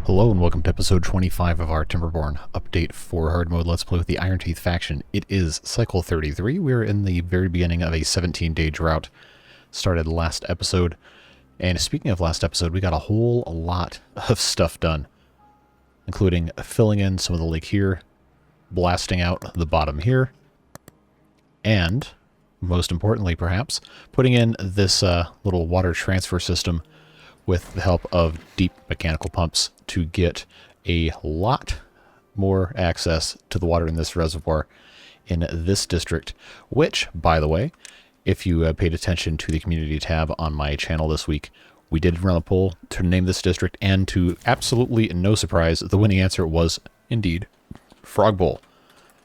Hello and welcome to episode 25 of our Timberborn update for hard mode Let's Play with the Iron Teeth faction. It is cycle 33. We're in the very beginning of a 17-day drought. Started last episode. And speaking of last episode, we got a whole lot of stuff done, including filling in some of the lake here, blasting out the bottom here, and most importantly perhaps, putting in this little water transfer system with the help of deep mechanical pumps to get a lot more access to the water in this reservoir in this district, which, by the way, if you paid attention to the community tab on my channel this week, we did run a poll to name this district, and to absolutely no surprise, the winning answer was indeed Frog Bowl.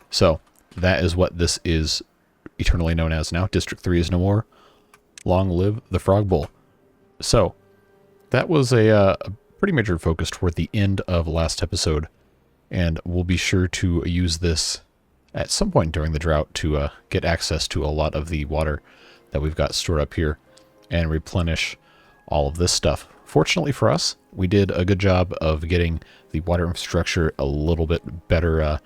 So that is what this is eternally known as now. District 3 is no more. Long live the Frog Bowl. So that was a pretty major focus toward the end of last episode, and we'll be sure to use this at some point during the drought to get access to a lot of the water that we've got stored up here and replenish all of this stuff. Fortunately for us, we did a good job of getting the water infrastructure a little bit better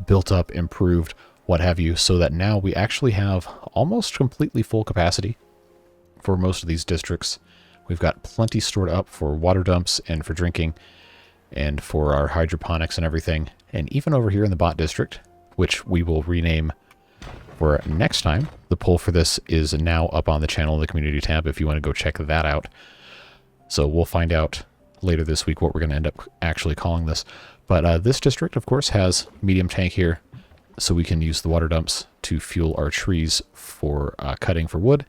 built up, improved, what have you, so that now we actually have almost completely full capacity for most of these districts. We've got plenty stored up for water dumps and for drinking and for our hydroponics and everything. And even over here in the bot district, which we will rename for next time. The poll for this is now up on the channel in the community tab if you want to go check that out. So we'll find out later this week what we're going to end up actually calling this. But this district, of course, has medium tank here, so we can use the water dumps to fuel our trees for cutting for wood,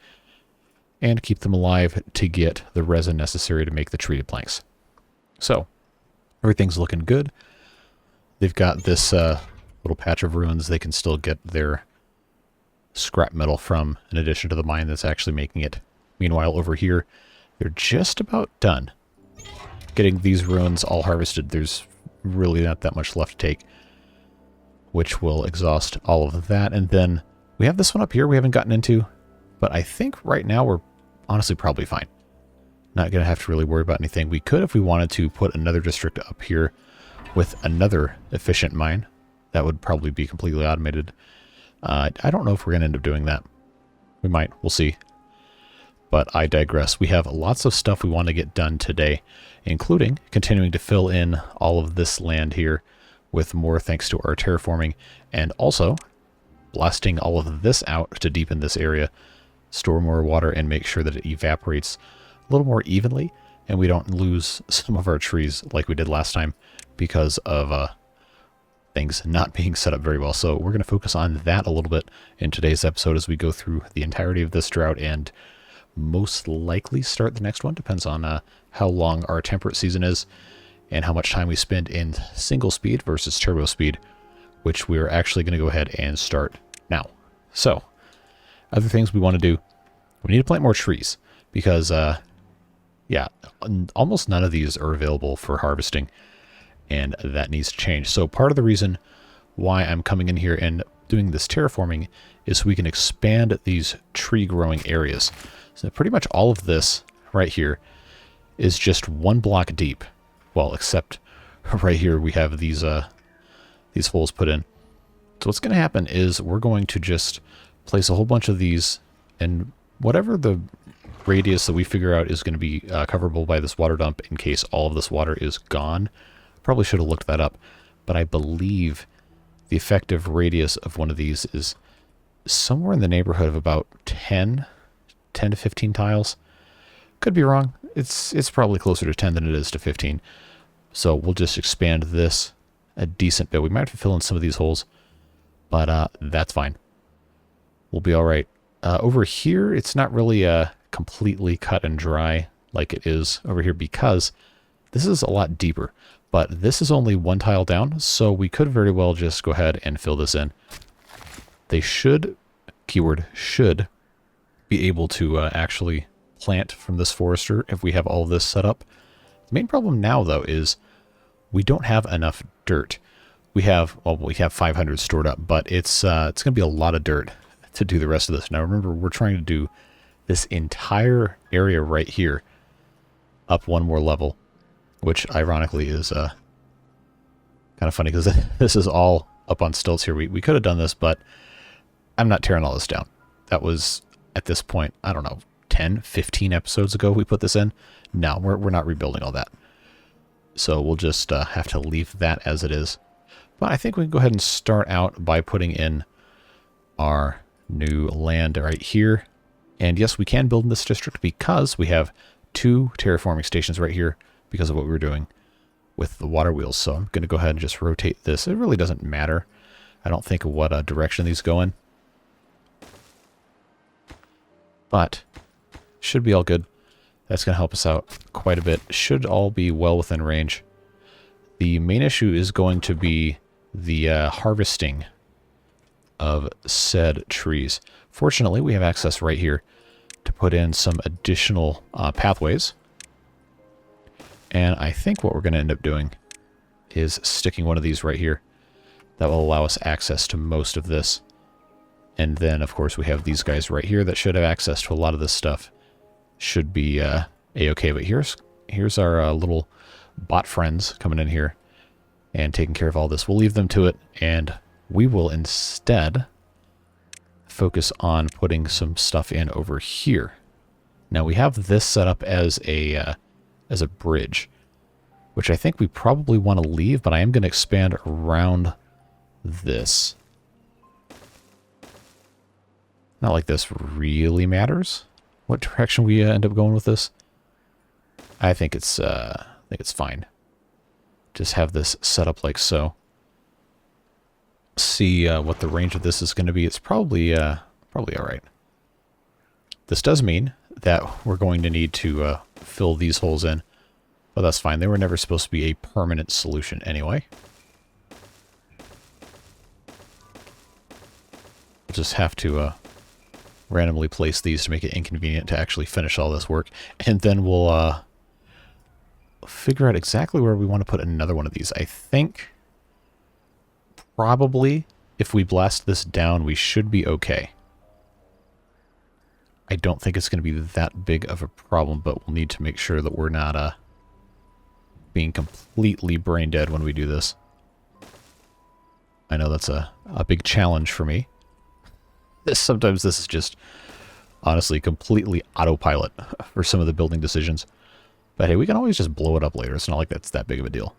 and keep them alive to get the resin necessary to make the treated planks. So, everything's looking good. They've got this little patch of ruins they can still get their scrap metal from, in addition to the mine that's actually making it. Meanwhile, over here, they're just about done getting these ruins all harvested. There's really not that much left to take, which will exhaust all of that. And then we have this one up here we haven't gotten into, but I think right now we're honestly probably fine. Not going to have to really worry about anything. We could, if we wanted to, put another district up here with another efficient mine. That would probably be completely automated. I don't know if we're going to end up doing that. We might. We'll see. But I digress. We have lots of stuff we want to get done today, including continuing to fill in all of this land here with more thanks to our terraforming, and also blasting all of this out to deepen this area, store more water, and make sure that it evaporates a little more evenly, and we don't lose some of our trees like we did last time because of things not being set up very well. So we're going to focus on that a little bit in today's episode as we go through the entirety of this drought, and most likely start the next one. Depends on how long our temperate season is and how much time we spend in single speed versus turbo speed, which we're actually going to go ahead and start now. So, other things we want to do, we need to plant more trees, because, yeah, almost none of these are available for harvesting, and that needs to change. So part of the reason why I'm coming in here and doing this terraforming is so we can expand these tree growing areas. So pretty much all of this right here is just one block deep. Well, except right here we have these holes put in. So what's going to happen is we're going to just place a whole bunch of these, and whatever the radius that we figure out is going to be coverable by this water dump in case all of this water is gone. Probably should have looked that up, but I believe the effective radius of one of these is somewhere in the neighborhood of about 10 to 15 tiles. Could be wrong. It's probably closer to 10 than it is to 15. So we'll just expand this a decent bit. We might have to fill in some of these holes, but that's fine. We'll be all right. Over here, it's not really completely cut and dry like it is over here, because this is a lot deeper. But this is only one tile down, so we could very well just go ahead and fill this in. They should, keyword should, be able to actually plant from this forester if we have all of this set up. The main problem now, though, is we don't have enough dirt. We have 500 stored up, but it's going to be a lot of dirt to do the rest of this. Now remember, we're trying to do this entire area right here up one more level. which ironically is kind of funny because this is all up on stilts here. We could have done this, but I'm not tearing all this down. That was, at this point, I don't know, 10, 15 episodes ago we put this in. No, we're not rebuilding all that. So we'll just have to leave that as it is. But I think we can go ahead and start out by putting in our new land right here. And yes, we can build in this district because we have 2 terraforming stations right here because of what we were doing with the water wheels. So I'm going to go ahead and just rotate this. It really doesn't matter, I don't think, what direction these go in. But should be all good. That's going to help us out quite a bit. Should all be well within range. The main issue is going to be the harvesting of said trees. Fortunately, we have access right here to put in some additional pathways. And I think what we're going to end up doing is sticking one of these right here. That will allow us access to most of this. And then, of course, we have these guys right here that should have access to a lot of this stuff. Should be a-okay. But here's our little bot friends coming in here and taking care of all this. We'll leave them to it, and we will instead focus on putting some stuff in over here. Now, we have this set up as a bridge, which I think we probably want to leave, but I am going to expand around this. Not like this really matters what direction we end up going with this. I think it's fine. Just have this set up like so. See what the range of this is going to be. It's probably all right. This does mean that we're going to need to fill these holes in, but that's fine. They were never supposed to be a permanent solution anyway. We'll just have to randomly place these to make it inconvenient to actually finish all this work, and then we'll figure out exactly where we want to put another one of these. I think probably if we blast this down, we should be okay. I don't think it's going to be that big of a problem, but we'll need to make sure that we're not being completely brain dead when we do this. I know that's a big challenge for me. Sometimes this is just, honestly, completely autopilot for some of the building decisions. But hey, we can always just blow it up later. It's not like that's that big of a deal.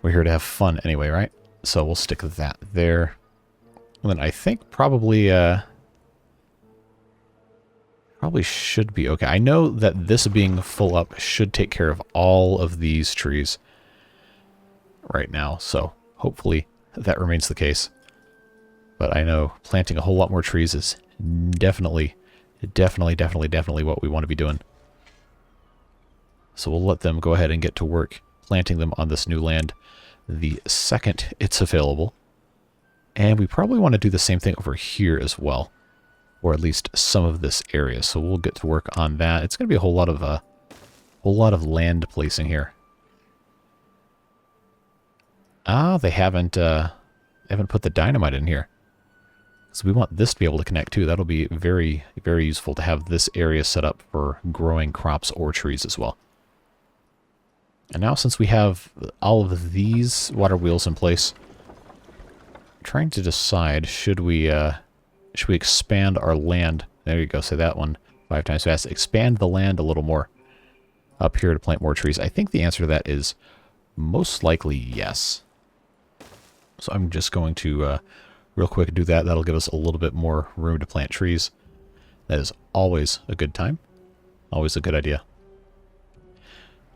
We're here to have fun anyway, right? So we'll stick that there. And then I think probably should be okay. I know that this being full up should take care of all of these trees right now. So hopefully that remains the case. But I know planting a whole lot more trees is definitely what we want to be doing. So we'll let them go ahead and get to work planting them on this new land the second it's available. And we probably want to do the same thing over here as well, or at least some of this area. So we'll get to work on that. It's going to be a whole lot of land placing here. Ah, they haven't put the dynamite in here. So we want this to be able to connect too. That'll be very, very useful to have this area set up for growing crops or trees as well. And now since we have all of these water wheels in place, I'm trying to decide, should we expand our land? There you go, say that one 5 times fast. Expand the land a little more up here to plant more trees. I think the answer to that is most likely yes. So I'm just going to real quick do that. That'll give us a little bit more room to plant trees. That is always a good time. Always a good idea.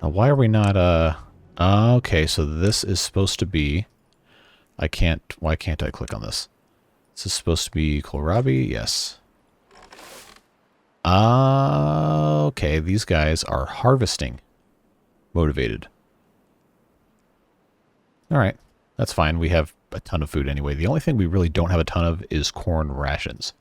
Now, why are we not, okay, so this is supposed to be, why can't I click on this? This is supposed to be kohlrabi, yes. Okay, these guys are harvesting motivated. Alright, that's fine. We have a ton of food anyway. The only thing we really don't have a ton of is corn rations.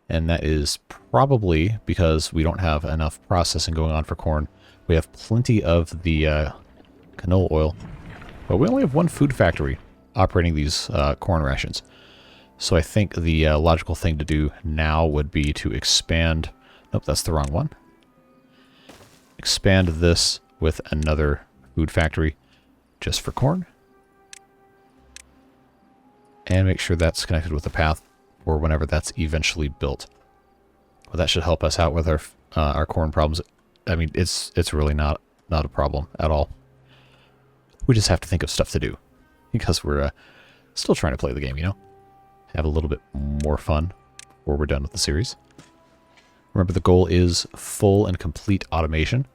And that is probably because we don't have enough processing going on for corn. We have plenty of the canola oil, but we only have one food factory operating these corn rations. So I think the logical thing to do now would be to expand... Nope, that's the wrong one. expand this with another food factory just for corn. And make sure that's connected with the path for whenever that's eventually built. Well, that should help us out with our corn problems. I mean, it's really not a problem at all. We just have to think of stuff to do because we're still trying to play the game, you know? Have a little bit more fun before we're done with the series. Remember, the goal is full and complete automation,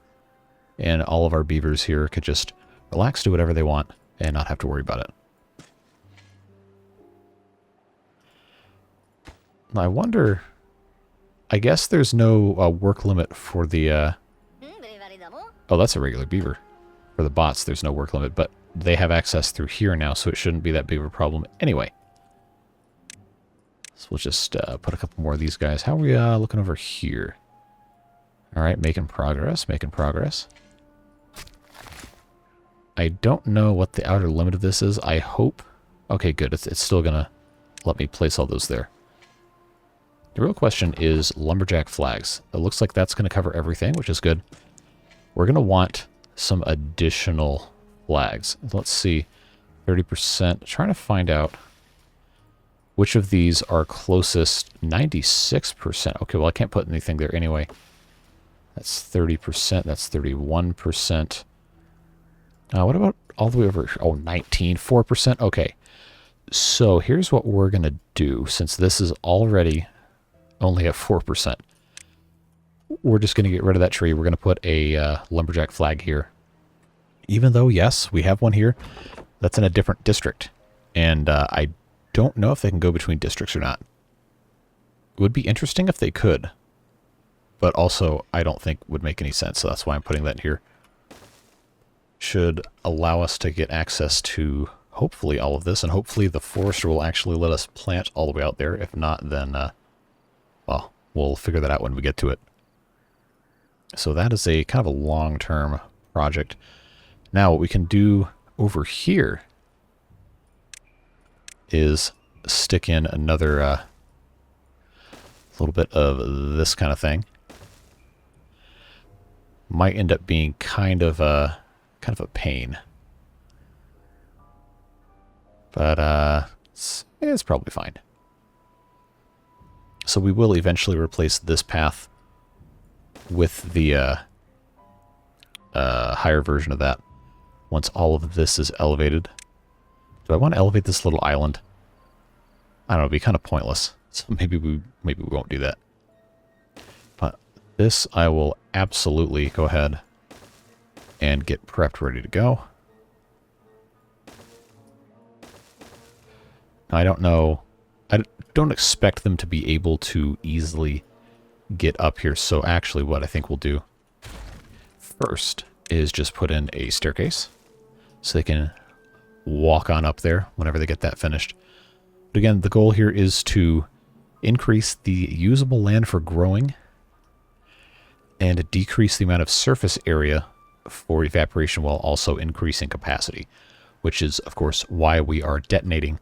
and all of our beavers here could just relax, do whatever they want, and not have to worry about it. I wonder... I guess there's no work limit for the... Oh, that's a regular beaver. For the bots, there's no work limit, but they have access through here now, so it shouldn't be that big of a problem anyway. So we'll just put a couple more of these guys. How are we looking over here? All right, making progress, making progress. I don't know what the outer limit of this is. I hope... Okay, good. It's still going to let me place all those there. The real question is lumberjack flags. It looks like that's going to cover everything, which is good. We're going to want some additional flags. Let's see. 30%. Trying to find out which of these are closest. 96%. Okay, well, I can't put anything there anyway. That's 30%. That's 31%. What about all the way over? Oh, 19. 4%. Okay. So here's what we're going to do. Since this is already only at 4%, we're just going to get rid of that tree. We're going to put a lumberjack flag here. Even though, yes, we have one here. That's in a different district. And I don't know if they can go between districts or not. It would be interesting if they could. But also, I don't think would make any sense. So that's why I'm putting that here. Should allow us to get access to, hopefully, all of this. And hopefully the forester will actually let us plant all the way out there. If not, then, well, we'll figure that out when we get to it. So that is a kind of a long-term project. Now, what we can do over here is stick in another little bit of this kind of thing. Might end up being kind of a pain, but it's probably fine. So we will eventually replace this path with the higher version of that once all of this is elevated. Do I want to elevate this little island? I don't know, it'd be kind of pointless. So maybe we won't do that. But this I will absolutely go ahead and get prepped, ready to go. I don't know. I don't expect them to be able to easily get up here. So actually what I think we'll do first is just put in a staircase so they can walk on up there whenever they get that finished. But again, the goal here is to increase the usable land for growing and decrease the amount of surface area for evaporation while also increasing capacity, which is, of course, why we are detonating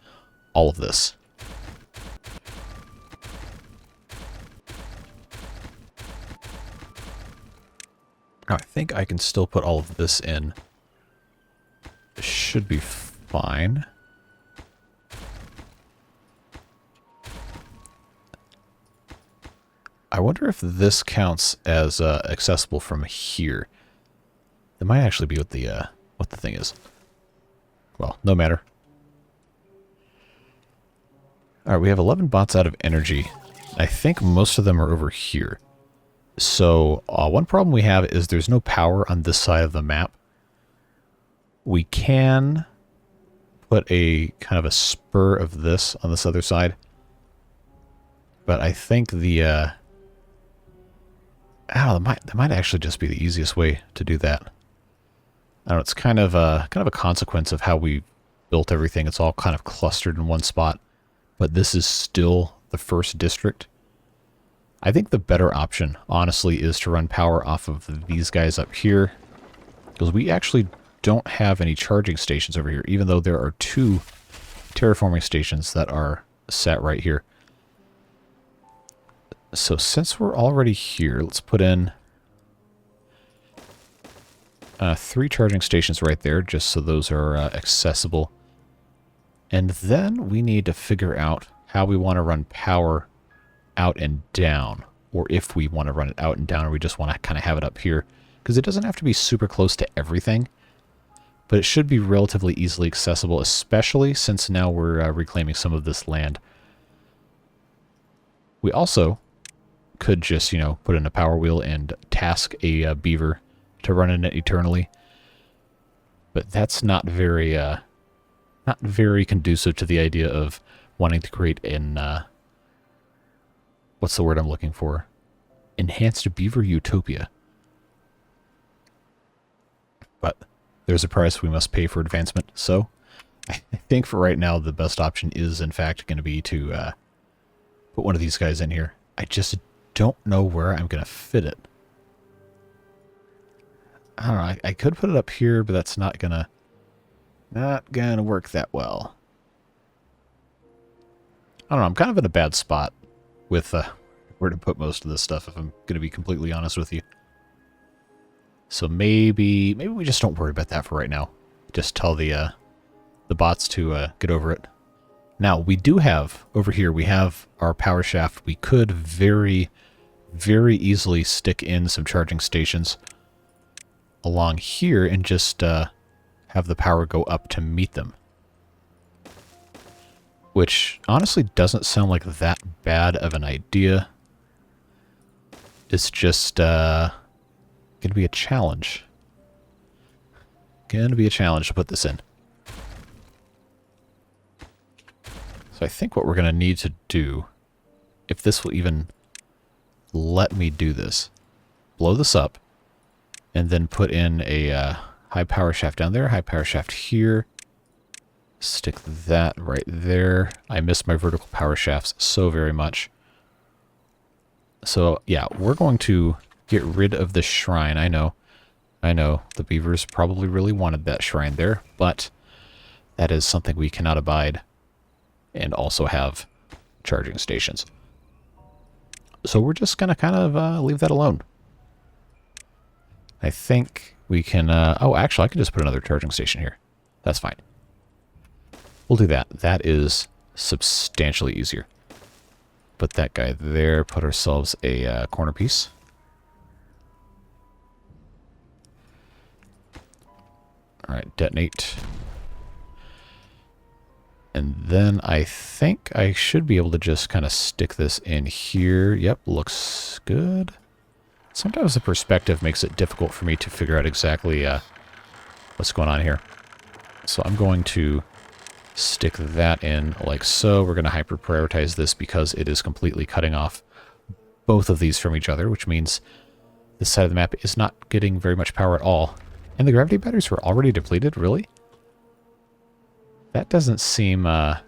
all of this. Now, I think I can still put all of this in. It should be fine. I wonder if this counts as accessible from here. It might actually be what the thing is. Well, no matter. All right, we have 11 bots out of energy. I think most of them are over here. So one problem we have is there's no power on this side of the map. We can put a kind of a spur of this on this other side. But I think the... that might actually just be the easiest way to do that. I don't know, it's kind of a consequence of how we built everything. It's all kind of clustered in one spot. But this is still the first district. I think the better option, honestly, is to run power off of these guys up here. Because we actually don't have any charging stations over here, even though there are 2 terraforming stations that are set right here. So since we're already here, let's put in 3 charging stations right there, just so those are accessible. And then we need to figure out how we want to run power out and down, or if we want to run it out and down, or we just want to kind of have it up here, because it doesn't have to be super close to everything, but it should be relatively easily accessible, especially since now we're reclaiming some of this land. We also could just, you know, put in a power wheel and task a beaver to run in it eternally, but that's not very conducive to the idea of wanting to create an what's the word I'm looking for? Enhanced beaver utopia. But there's a price we must pay for advancement, so I think for right now the best option is in fact going to be to put one of these guys in here. I just don't know where I'm going to fit it. I don't know, I could put it up here, but that's not gonna work that well. I don't know, I'm kind of in a bad spot with where to put most of this stuff, if I'm going to be completely honest with you. So maybe we just don't worry about that for right now. Just tell the bots to get over it. Now, we do have, over here, we have our power shaft. We could very, very easily stick in some charging stations along here and just have the power go up to meet them. Which honestly doesn't sound like that bad of an idea. It's just going to be a challenge. Going to be a challenge to put this in. So I think what we're going to need to do, if this will even let me do this, blow this up, and then put in a high power shaft down there, high power shaft here, stick that right there. I miss my vertical power shafts so very much. So yeah, we're going to get rid of the shrine. I know, the beavers probably really wanted that shrine there, but that is something we cannot abide, and also have charging stations. So we're just going to kind of leave that alone. I think we can... oh, actually, I can just put another charging station here. That's fine. We'll do that. That is substantially easier. Put that guy there. Put ourselves a corner piece. All right, detonate. And then I think I should be able to just kind of stick this in here. Yep, looks good. Sometimes the perspective makes it difficult for me to figure out exactly what's going on here. So I'm going to stick that in like so. We're going to hyper prioritize this because it is completely cutting off both of these from each other, which means this side of the map is not getting very much power at all. And the gravity batteries were already depleted, really? That doesn't seem right.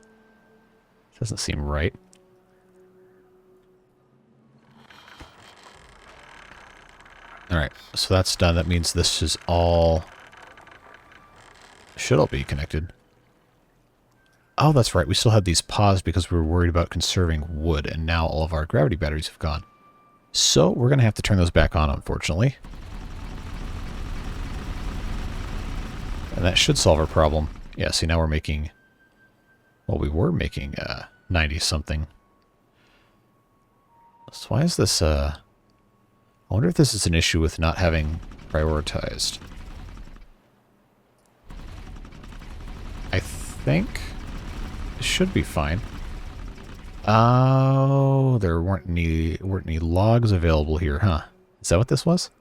Alright, so that's done. That means this is all... should all be connected. Oh, that's right. We still had these paused because we were worried about conserving wood, and now all of our gravity batteries have gone. So we're going to have to turn those back on, unfortunately. And that should solve our problem. Yeah, see, now we're making... well, we were making 90-something. So why is this... I wonder if this is an issue with not having prioritized. I think it should be fine. Oh, there weren't any logs available here, huh? Is that what this was?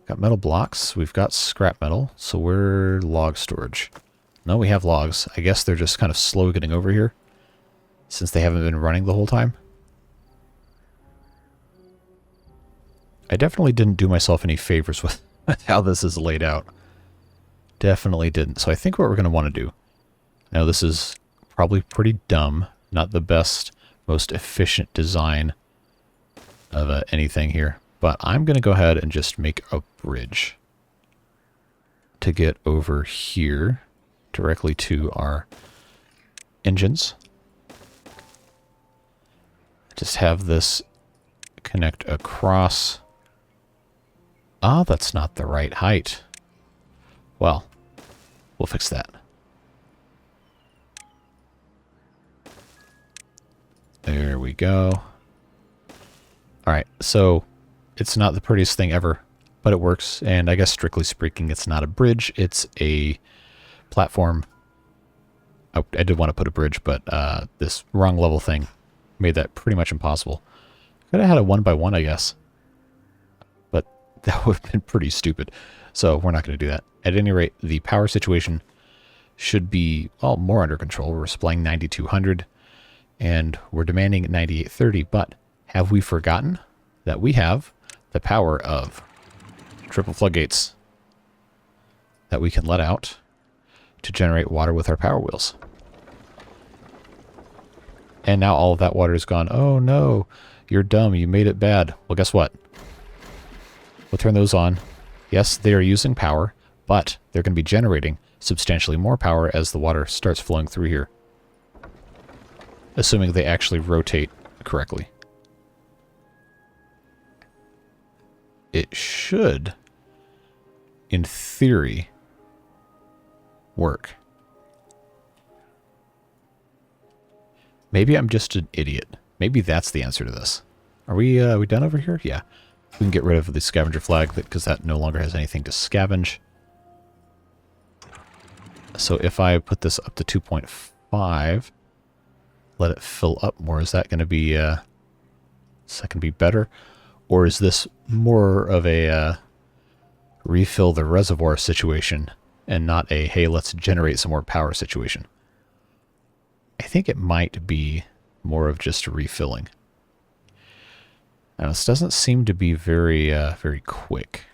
Got metal blocks. We've got scrap metal, so we're log storage. No, we have logs. I guess they're just kind of slow getting over here since they haven't been running the whole time. I definitely didn't do myself any favors with how this is laid out. Definitely didn't. So I think what we're going to want to do... now this is probably pretty dumb. Not the best, most efficient design of anything here. But I'm going to go ahead and just make a bridge to get over here directly to our engines. Just have this connect across. Ah, that's not the right height. Well, we'll fix that. There we go. Alright, so it's not the prettiest thing ever, but it works, and I guess strictly speaking it's not a bridge, it's a platform. Oh, I did want to put a bridge, but this wrong level thing made that pretty much impossible. Could have had a 1x1, I guess. But that would have been pretty stupid. So we're not going to do that. At any rate, the power situation should be, well, more under control. We're supplying 9,200, and we're demanding 9,830. But have we forgotten that we have the power of triple floodgates that we can let out to generate water with our power wheels? And now all of that water is gone. Oh no, you're dumb, you made it bad. Well, guess what? We'll turn those on. Yes, they are using power, but they're going to be generating substantially more power as the water starts flowing through here. Assuming they actually rotate correctly. It should, in theory, work. Maybe I'm just an idiot. Maybe that's the answer to this. Are we done over here? Yeah. We can get rid of the scavenger flag because that no longer has anything to scavenge. So if I put this up to 2.5, let it fill up more, is that going to be better? Or is this more of a refill the reservoir situation and not a, hey, let's generate some more power situation? I think it might be more of just refilling. Now, this doesn't seem to be very, very quick.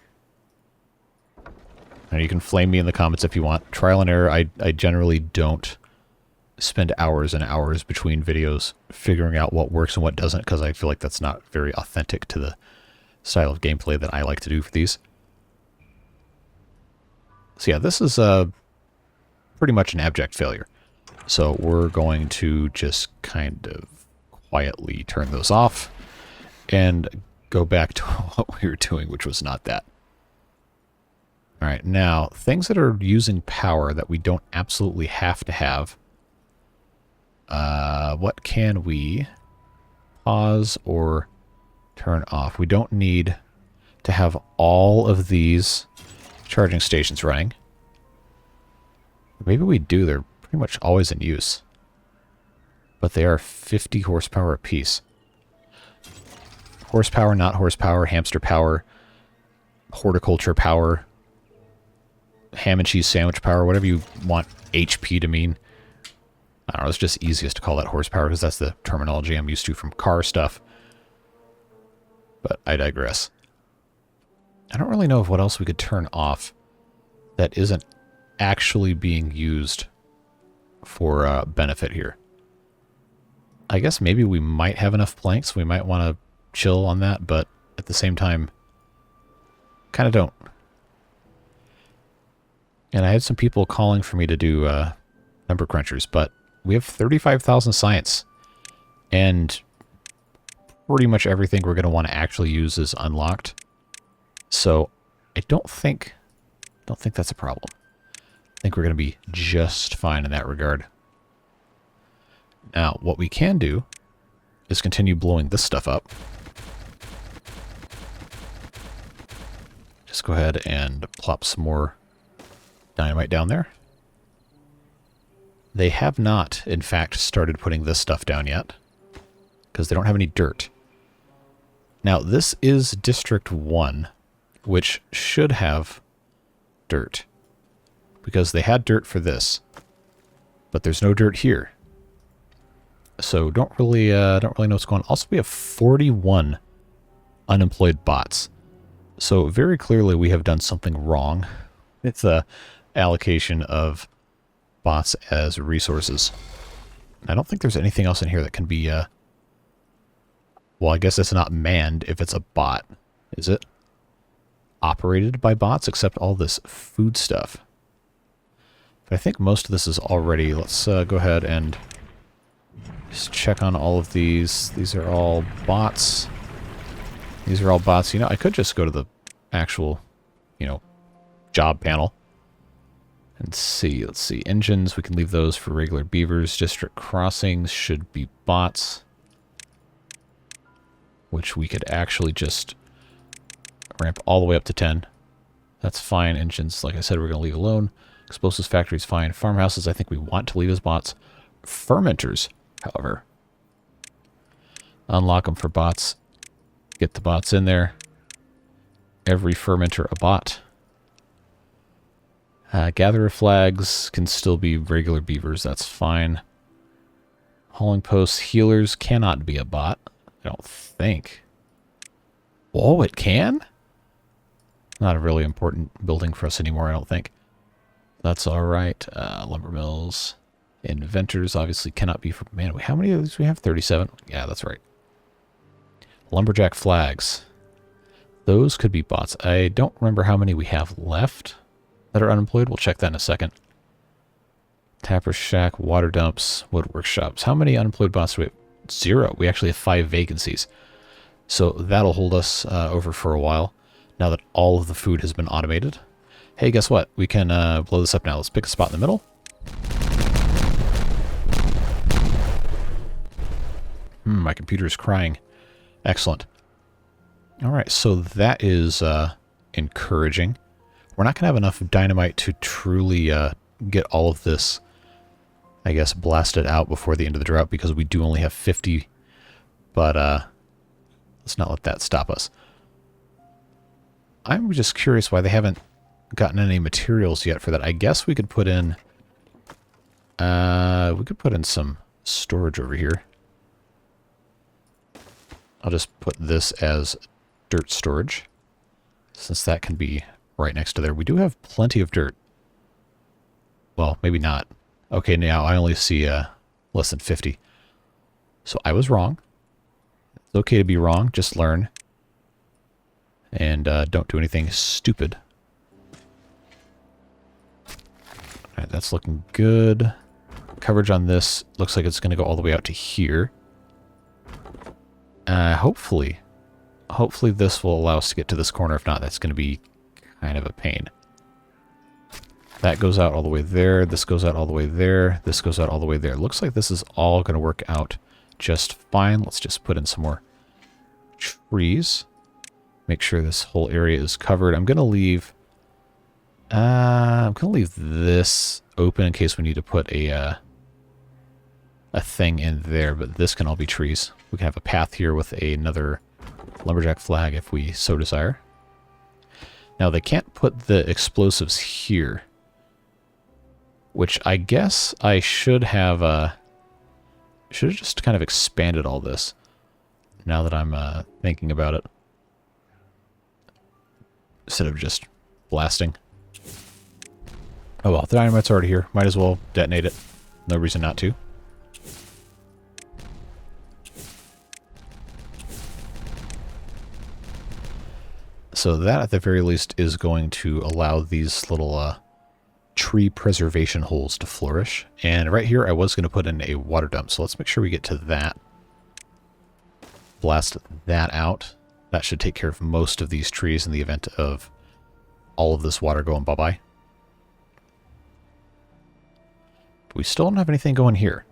Now, you can flame me in the comments if you want. Trial and error, I generally don't spend hours and hours between videos figuring out what works and what doesn't, because I feel like that's not very authentic to the style of gameplay that I like to do for these. So yeah, this is pretty much an abject failure. So we're going to just kind of quietly turn those off and go back to what we were doing, which was not that. All right, now, things that are using power that we don't absolutely have to have. What can we pause or turn off? We don't need to have all of these charging stations running. Maybe we do. They're pretty much always in use. But they are 50 horsepower apiece. Horsepower, not horsepower, hamster power, horticulture power, ham and cheese sandwich power, whatever you want HP to mean. I don't know, it's just easiest to call that horsepower because that's the terminology I'm used to from car stuff. But I digress. I don't really know of what else we could turn off that isn't actually being used for benefit here. I guess maybe we might have enough planks. We might want to chill on that, but at the same time, kind of don't. And I had some people calling for me to do number crunchers, but we have 35,000 science, and pretty much everything we're going to want to actually use is unlocked. So I don't think that's a problem. I think we're going to be just fine in that regard. Now, what we can do is continue blowing this stuff up. Just go ahead and plop some more dynamite down there. They have not, in fact, started putting this stuff down yet, because they don't have any dirt. Now, this is District 1, which should have dirt, because they had dirt for this, but there's no dirt here. So don't really know what's going on. Also, we have 41 unemployed bots. So very clearly we have done something wrong. It's a allocation of bots as resources. I don't think there's anything else in here that can be, well, I guess it's not manned if it's a bot. Is it operated by bots, except all this food stuff? But I think most of this is already, let's go ahead and just check on all of these. These are all bots. These are all bots. You know, I could just go to the actual, you know, job panel Let's see. Engines, we can leave those for regular beavers. District crossings should be bots, which we could actually just ramp all the way up to 10. That's fine. Engines, like I said, we're going to leave alone. Explosives factory is fine. Farmhouses, I think we want to leave as bots. Fermenters, however, unlock them for bots. Get the bots in there. Every fermenter a bot. Gatherer flags can still be regular beavers. That's fine. Hauling posts, healers cannot be a bot. I don't think. Oh, it can? Not a really important building for us anymore, I don't think. That's alright. Lumber mills. Inventors obviously cannot be for... Man, how many of these we have? 37? Yeah, that's right. Lumberjack flags. Those could be bots. I don't remember how many we have left that are unemployed. We'll check that in a second. Tapper shack, water dumps, wood workshops. How many unemployed bots do we have? 0. We actually have 5 vacancies. So that'll hold us over for a while, now that all of the food has been automated. Hey, guess what? We can blow this up now. Let's pick a spot in the middle. My computer's crying. Excellent. Alright, so that is encouraging. We're not going to have enough dynamite to truly get all of this, I guess, blasted out before the end of the drought, because we do only have 50. But let's not let that stop us. I'm just curious why they haven't gotten any materials yet for that. I guess we could put in some storage over here. I'll just put this as dirt storage, since that can be right next to there. We do have plenty of dirt. Well, maybe not. Okay, now I only see less than 50. So I was wrong. It's okay to be wrong. Just learn. And don't do anything stupid. Alright, that's looking good. Coverage on this looks like it's going to go all the way out to here. Hopefully this will allow us to get to this corner. If not, that's going to be kind of a pain. That goes out all the way there. This goes out all the way there. This goes out all the way there. Looks like this is all going to work out just fine. Let's just put in some more trees. Make sure this whole area is covered. I'm going to leave this open in case we need to put a thing in there, but this can all be trees. We can have a path here with another lumberjack flag if we so desire. Now they can't put the explosives here, which I guess I should have just kind of expanded all this now that I'm thinking about it, instead of just blasting. Oh well, the dynamite's already here. Might as well detonate it. No reason not to. So that, at the very least, is going to allow these little tree preservation holes to flourish. And right here, I was going to put in a water dump. So let's make sure we get to that. Blast that out. That should take care of most of these trees in the event of all of this water going bye-bye. But we still don't have anything going here.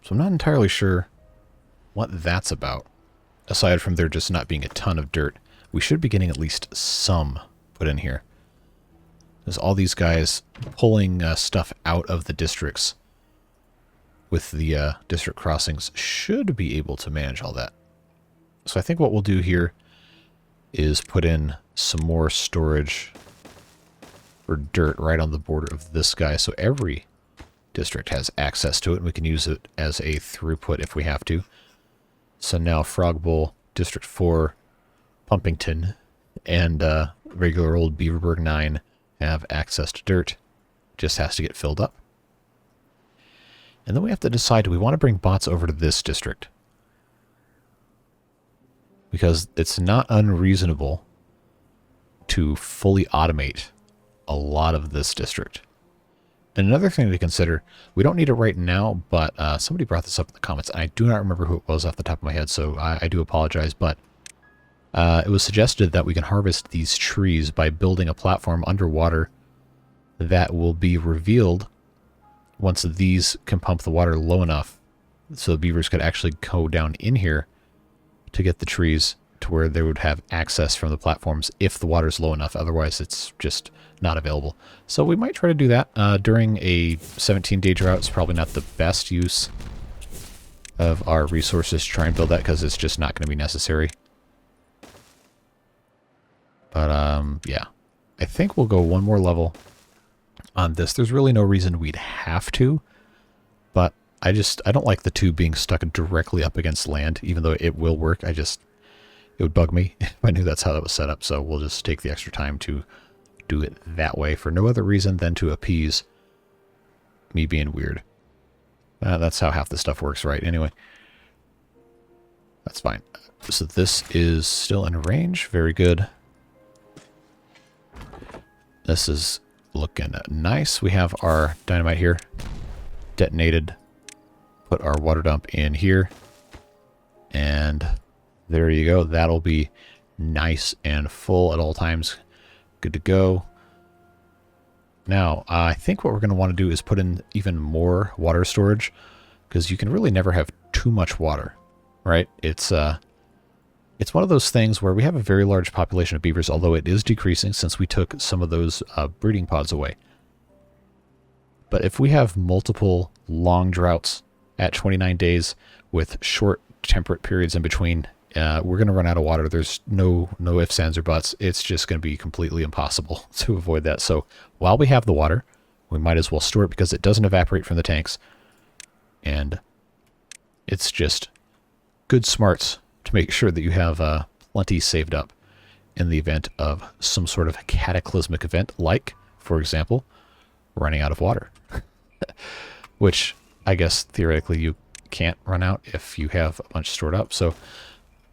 So I'm not entirely sure what that's about. Aside from there just not being a ton of dirt, we should be getting at least some put in here. There's all these guys pulling stuff out of the districts with the district crossings should be able to manage all that. So I think what we'll do here is put in some more storage for dirt right on the border of this guy, so every district has access to it, and we can use it as a throughput if we have to. So now Frog Bowl, District 4, Pumpington, and regular old Beaverburg 9 have access to dirt. Just has to get filled up. And then we have to decide, do we want to bring bots over to this district? Because it's not unreasonable to fully automate a lot of this district. And another thing to consider, we don't need it right now, but somebody brought this up in the comments, and I do not remember who it was off the top of my head, so I do apologize, but It was suggested that we can harvest these trees by building a platform underwater that will be revealed once these can pump the water low enough so the beavers could actually go down in here to get the trees to where they would have access from the platforms if the water's low enough. Otherwise, it's just not available. So we might try to do that. During a 17-day drought, it's probably not the best use of our resources to try and build that because it's just not going to be necessary. But, yeah. I think we'll go one more level on this. There's really no reason we'd have to, but I don't like the tube being stuck directly up against land, even though it will work. It would bug me if I knew that's how that was set up, so we'll just take the extra time to do it that way for no other reason than to appease me being weird. That's how half the stuff works, right? Anyway, that's fine. So this is still in range. Very good. This is looking nice. We have our dynamite here detonated. Put our water dump in here. And there you go. That'll be nice and full at all times. Good to go. Now, I think what we're going to want to do is put in even more water storage, because you can really never have too much water, right? It's one of those things where we have a very large population of beavers, although it is decreasing since we took some of those breeding pods away. But if we have multiple long droughts at 29 days with short temperate periods in between, we're going to run out of water. There's no ifs, ands, or buts. It's just going to be completely impossible to avoid that. So while we have the water, we might as well store it because it doesn't evaporate from the tanks. And it's just good smarts to make sure that you have plenty saved up in the event of some sort of cataclysmic event, like, for example, running out of water. Which I guess theoretically you can't run out if you have a bunch stored up. So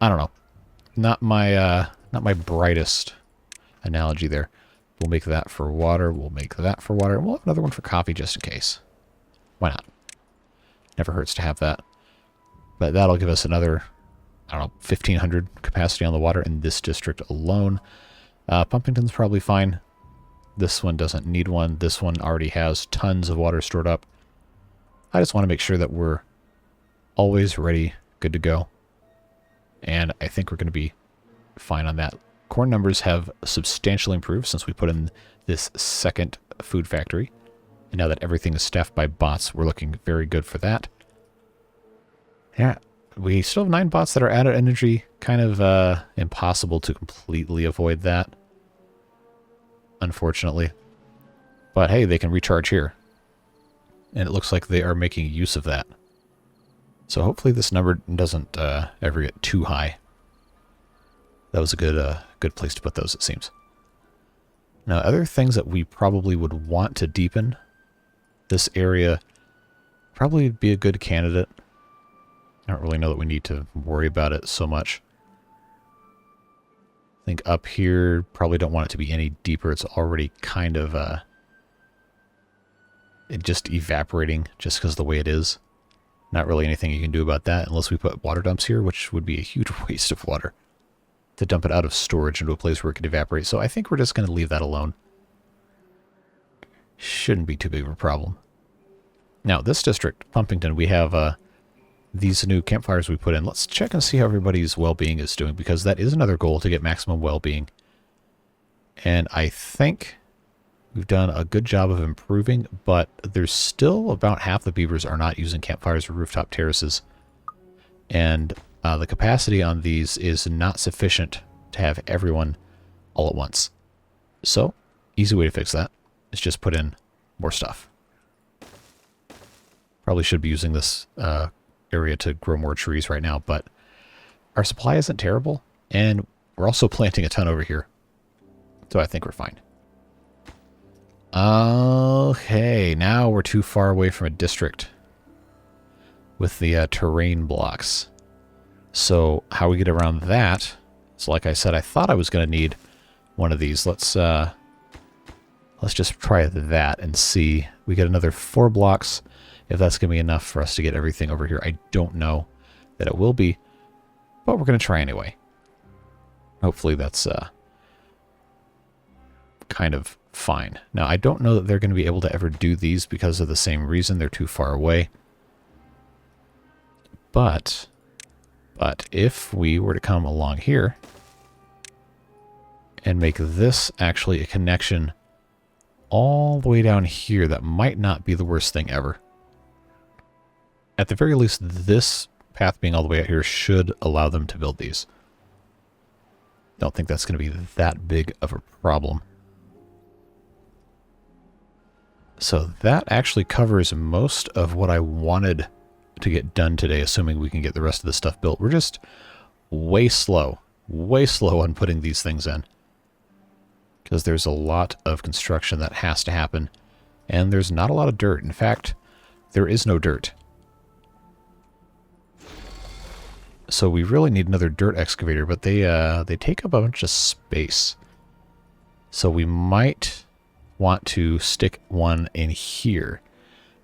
I don't know. Not my brightest analogy there. We'll make that for water. We'll make that for water. And we'll have another one for coffee just in case. Why not? Never hurts to have that. But that'll give us another, I don't know, 1,500 capacity on the water in this district alone. Pumpington's probably fine. This one doesn't need one. This one already has tons of water stored up. I just want to make sure that we're always ready, good to go. And I think we're going to be fine on that. Corn numbers have substantially improved since we put in this second food factory. And now that everything is staffed by bots, we're looking very good for that. Yeah, we still have 9 bots that are out of energy. Kind of impossible to completely avoid that, unfortunately. But hey, they can recharge here. And it looks like they are making use of that. So hopefully this number doesn't ever get too high. That was a good place to put those, it seems. Now, other things that we probably would want to deepen this area, probably be a good candidate. I don't really know that we need to worry about it so much. I think up here, probably don't want it to be any deeper. It's already kind of just evaporating just because of the way it is. Not really anything you can do about that unless we put water dumps here, which would be a huge waste of water to dump it out of storage into a place where it could evaporate. So I think we're just going to leave that alone. Shouldn't be too big of a problem. Now, this district, Pumpington, we have these new campfires we put in. Let's check and see how everybody's well-being is doing, because that is another goal, to get maximum well-being. And I think we've done a good job of improving, but there's still about half the beavers are not using campfires or rooftop terraces. And the capacity on these is not sufficient to have everyone all at once. So, easy way to fix that is just put in more stuff. Probably should be using this area to grow more trees right now, but our supply isn't terrible, and we're also planting a ton over here. So I think we're fine. Okay, now we're too far away from a district with the terrain blocks. So how we get around that? So like I said, I thought I was going to need one of these. Let's just try that and see. We get another 4 blocks. If that's going to be enough for us to get everything over here, I don't know that it will be, but we're going to try anyway. Hopefully that's kind of fine. Now, I don't know that they're going to be able to ever do these because of the same reason. They're too far away. But if we were to come along here and make this actually a connection all the way down here, that might not be the worst thing ever. At the very least, this path being all the way out here should allow them to build these. Don't think that's going to be that big of a problem. So that actually covers most of what I wanted to get done today, assuming we can get the rest of the stuff built. We're just way slow on putting these things in, because there's a lot of construction that has to happen, and there's not a lot of dirt. In fact, there is no dirt. So we really need another dirt excavator, but they take up a bunch of space. So we might want to stick one in here,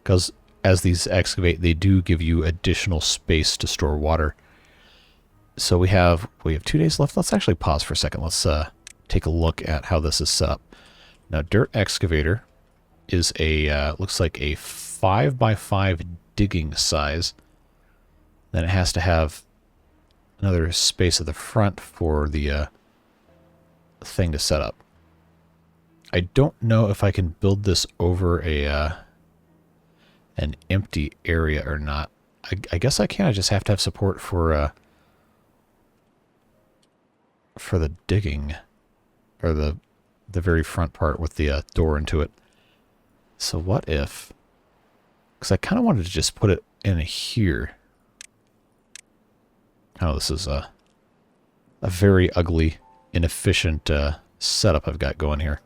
because as these excavate, they do give you additional space to store water. So we have 2 days left. Let's actually pause for a second. Let's take a look at how this is set up. Now, dirt excavator is a looks like a 5x5 digging size. Then it has to have another space at the front for the thing to set up. I don't know if I can build this over a an empty area or not. I guess I can. I just have to have support for the digging, or the very front part with the door into it. So what if, because I kind of wanted to just put it in here. Oh, this is a very ugly, inefficient setup I've got going here.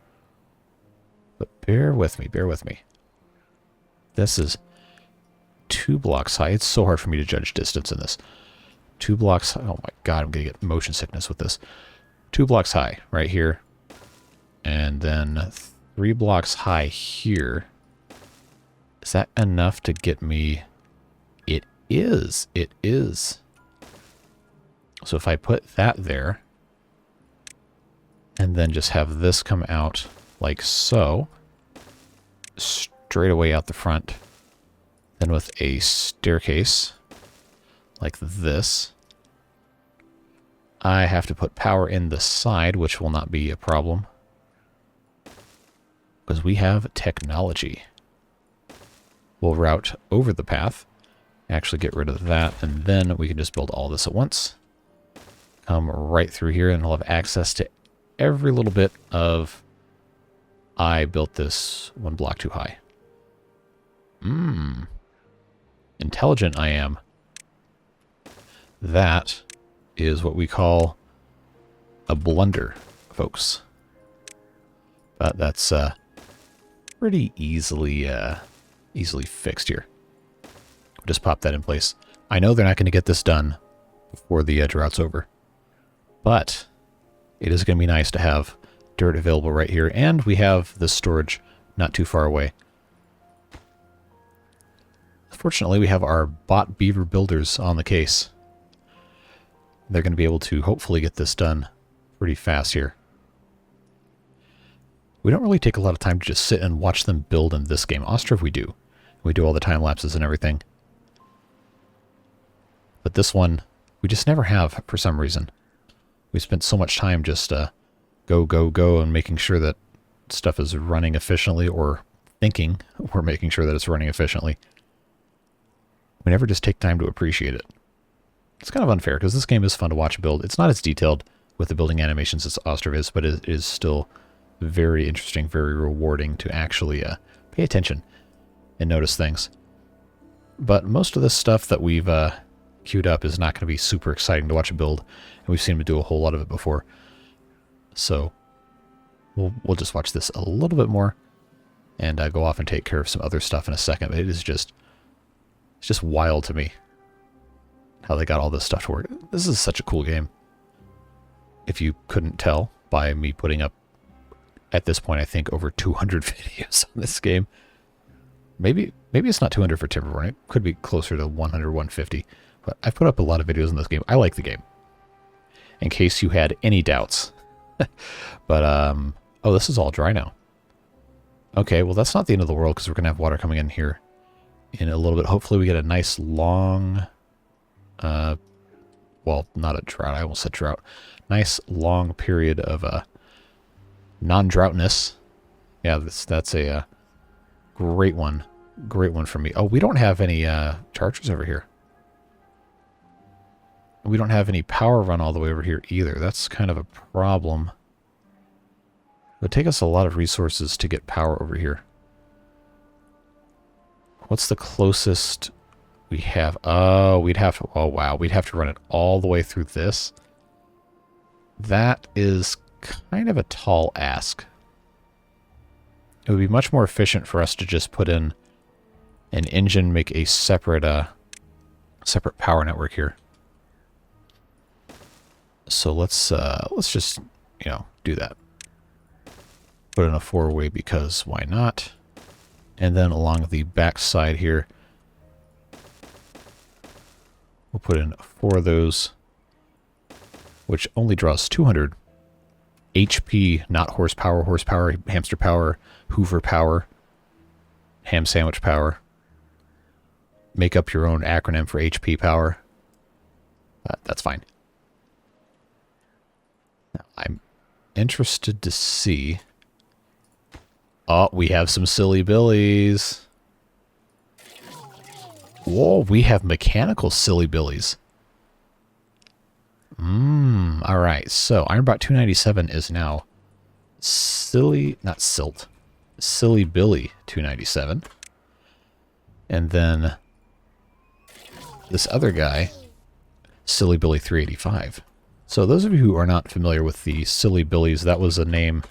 But bear with me, bear with me. This is 2 blocks high. It's so hard for me to judge distance in this. 2 blocks high. Oh my god, I'm going to get motion sickness with this. 2 blocks high right here. And then 3 blocks high here. Is that enough to get me? It is. It is. So if I put that there, and then just have this come out like so, straight away out the front, then with a staircase like this. I have to put power in the side, which will not be a problem, because we have technology. We'll route over the path, actually get rid of that, and then we can just build all this at once. Come right through here, and we'll have access to every little bit of, I built this 1 block too high. Intelligent I am. That is what we call a blunder, folks. But that's pretty easily fixed here. We'll just pop that in place. I know they're not going to get this done before the drought's over, but it is going to be nice to have dirt available right here, and we have the storage not too far away. Fortunately, we have our bot beaver builders on the case. They're going to be able to hopefully get this done pretty fast here. We don't really take a lot of time to just sit and watch them build in this game. Ostrov we do. We do all the time lapses and everything. But this one, we just never have for some reason. We spent so much time just go, and making sure that stuff is running efficiently, or thinking we're making sure that it's running efficiently. We never just take time to appreciate it. It's kind of unfair, because this game is fun to watch build. It's not as detailed with the building animations as Ostrov is, but it is still very interesting, very rewarding to actually pay attention and notice things. But most of the stuff that we've queued up is not going to be super exciting to watch a build, and we've seen them do a whole lot of it before. So we'll just watch this a little bit more and go off and take care of some other stuff in a second. But it's just wild to me how they got all this stuff to work. This is such a cool game. If you couldn't tell by me putting up, at this point, I think over 200 videos on this game. Maybe it's not 200 for Timberborn. It could be closer to 100, 150. But I've put up a lot of videos on this game. I like the game. in case you had any doubts. But, oh, this is all dry now. Okay, well, that's not the end of the world because we're going to have water coming in here in a little bit. Hopefully we get a nice long, well, not a drought. I almost said drought. Nice long period of non-droughtness. Yeah, that's a great one. Great one for me. Oh, we don't have any chargers over here. We don't have any power run all the way over here either. That's kind of a problem. It would take us a lot of resources to get power over here. What's the closest we have? Oh, we'd have to... Oh, wow. We'd have to run it all the way through this. That is kind of a tall ask. It would be much more efficient for us to just put in an engine, make a separate separate power network here. So let's just, you know, do that. Put in a 4-way because why not? And then along the back side here, we'll put in 4 of those, which only draws 200 HP, not horsepower, horsepower, hamster power, Hoover power, ham sandwich power. Make up your own acronym for HP power. That's fine. Now, I'm interested to see... Oh, we have some silly billies. Whoa, we have mechanical silly billies. Alright, so Ironbot 297 is now silly, not silt, silly billy 297. And then this other guy, silly billy 385. So those of you who are not familiar with the silly billies, that was a name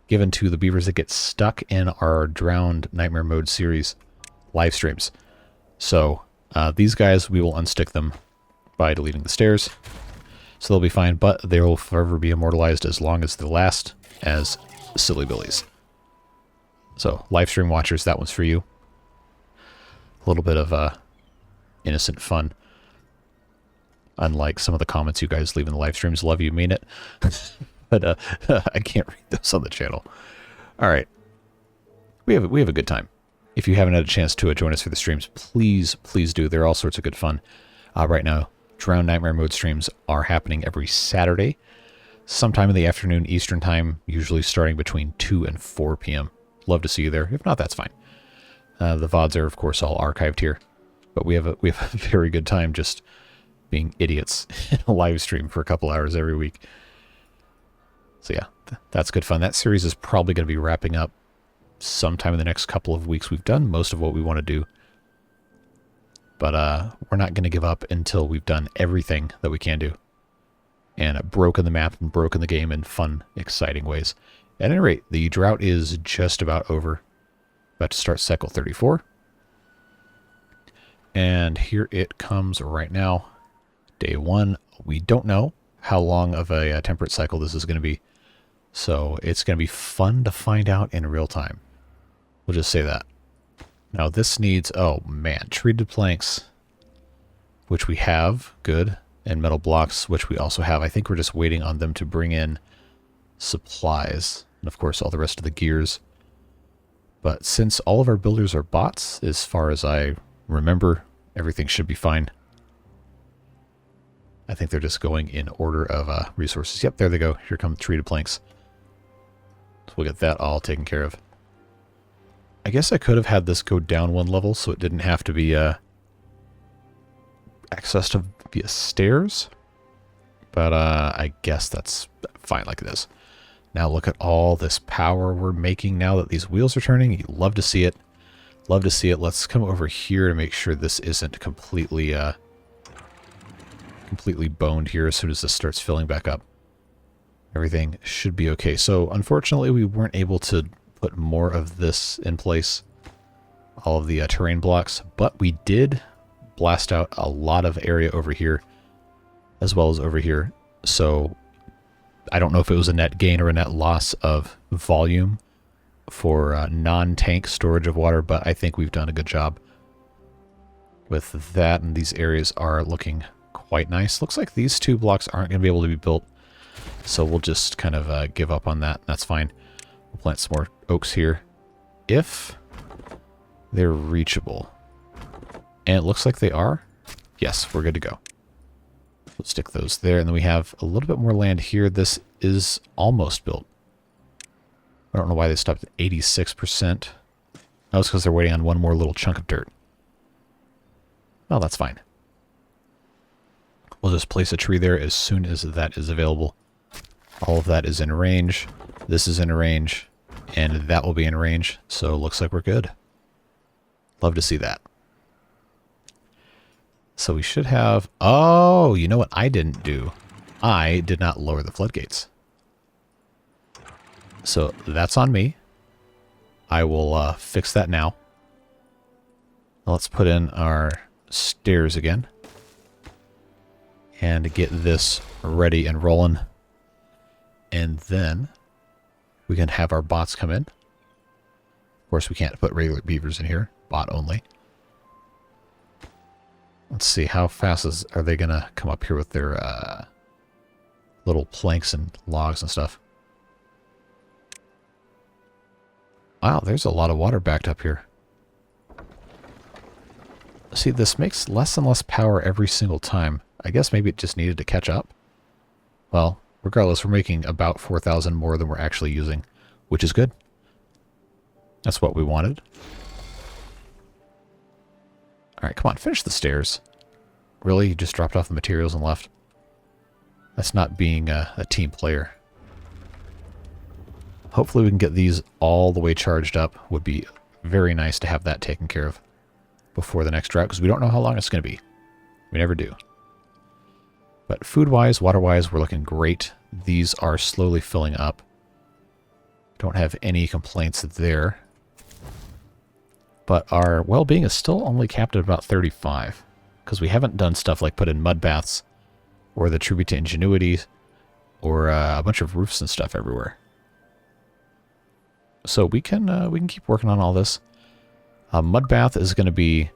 given to the beavers that get stuck in our Drowned Nightmare Mode series live streams. So these guys, we will unstick them by deleting the stairs. So they'll be fine, but they will forever be immortalized as long as they last as silly billies. So live stream watchers, that one's for you. A little bit of innocent fun. Unlike some of the comments you guys leave in the live streams. Love you, mean it. But I can't read those on the channel. All right, we have a good time. If you haven't had a chance to join us for the streams, please do. They're all sorts of good fun. Right now, Drowned Nightmare Mode streams are happening every Saturday, sometime in the afternoon Eastern time, usually starting between 2 and 4 p.m. Love to see you there. If not, that's fine. The VODs are, of course, all archived here, but we have a very good time just being idiots in a live stream for a couple hours every week. So yeah, that's good fun. That series is probably going to be wrapping up sometime in the next couple of weeks. We've done most of what we want to do. But we're not going to give up until we've done everything that we can do. And broken the map and broken the game in fun, exciting ways. At any rate, the drought is just about over. About to start cycle 34. And here it comes right now. Day 1. We don't know how long of a temperate cycle this is going to be. So it's going to be fun to find out in real time. We'll just say that. Now this needs, oh man, treated planks, which we have, good, and metal blocks, which we also have. I think we're just waiting on them to bring in supplies, and of course all the rest of the gears. But since all of our builders are bots, as far as I remember, everything should be fine. I think they're just going in order of resources. Yep, there they go. Here come treated planks. So we'll get that all taken care of. I guess I could have had this go down 1 level so it didn't have to be accessed via stairs. But I guess that's fine like it is. Now look at all this power we're making now that these wheels are turning. You love to see it. Love to see it. Let's come over here to make sure this isn't completely completely boned here as soon as this starts filling back up. Everything should be okay. So unfortunately we weren't able to put more of this in place, all of the terrain blocks, but we did blast out a lot of area over here as well as over here. So I don't know if it was a net gain or a net loss of volume for non-tank storage of water, but I think we've done a good job with that, and these areas are looking quite nice. Looks like these 2 blocks aren't going to be able to be built So we'll just kind of give up on that. That's fine. We'll plant some more oaks here. If they're reachable. And it looks like they are. Yes, we're good to go. We'll stick those there. And then we have a little bit more land here. This is almost built. I don't know why they stopped at 86%. That was because they're waiting on one more little chunk of dirt. Well, that's fine. We'll just place a tree there as soon as that is available. All of that is in range. This is in range. And that will be in range. So it looks like we're good. Love to see that. So we should have... Oh, you know what I didn't do? I did not lower the floodgates. So that's on me. I will fix that now. Let's put in our stairs again. And get this ready and rolling. And then we can have our bots come in. Of course, we can't put regular beavers in here. Bot only. Let's see, how fast are they going to come up here with their little planks and logs and stuff? Wow, there's a lot of water backed up here. See, this makes less and less power every single time. I guess maybe it just needed to catch up. Well, regardless, we're making about 4,000 more than we're actually using, which is good. That's what we wanted. Alright, come on, finish the stairs. Really? You just dropped off the materials and left? That's not being a team player. Hopefully we can get these all the way charged up. Would be very nice to have that taken care of before the next drought, because we don't know how long it's going to be. We never do. But food-wise, water-wise, we're looking great. These are slowly filling up. Don't have any complaints there. But our well-being is still only capped at about 35. Because we haven't done stuff like put in mud baths, or the tribute to ingenuity, or a bunch of roofs and stuff everywhere. So we can keep working on all this. Mud bath is going to be